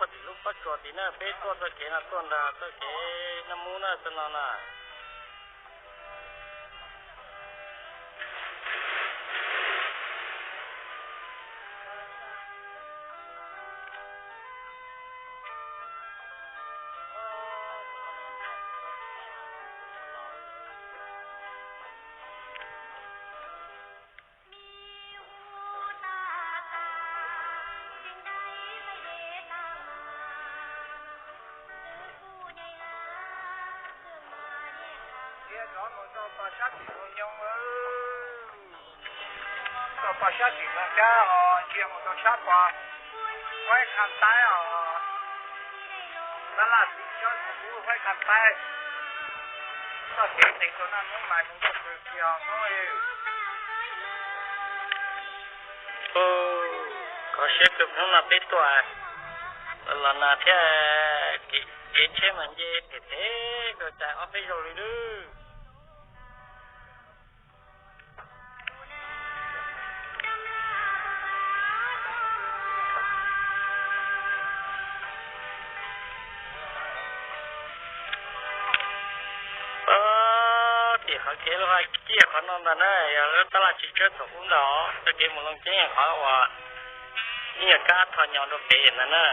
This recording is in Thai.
ปฏิรูปปัจจุบันเนี่ยเป็นตัวตะเกียนตัวน่ะตะเกียนน้ำมูน่ะสนองน่ะตัวประชาชนนะจ้าเชียงมันตัวชาติว่าไว้คำตายตลาดสินค้าของผู้ไว้คำตายก็เก็บสิ่งตัวนั้นมุ่งหมายถึงตัวเกี่ยวน้อยก็เชื่อกับน้องน่ะเป็นตัวแล้วน่ะแท้กินเช่มันเย่เท่ๆก็จะเอาไปโรยดูเขาเกี่ยวกับเกี่ยวกับน้องนั่นน่ะอย่างตลาดชิคกี้พายถูกเนาะตะกี้มึงลองเจ๊เขาว่านี่การทอนยอนตัวเป็นนั่นน่ะ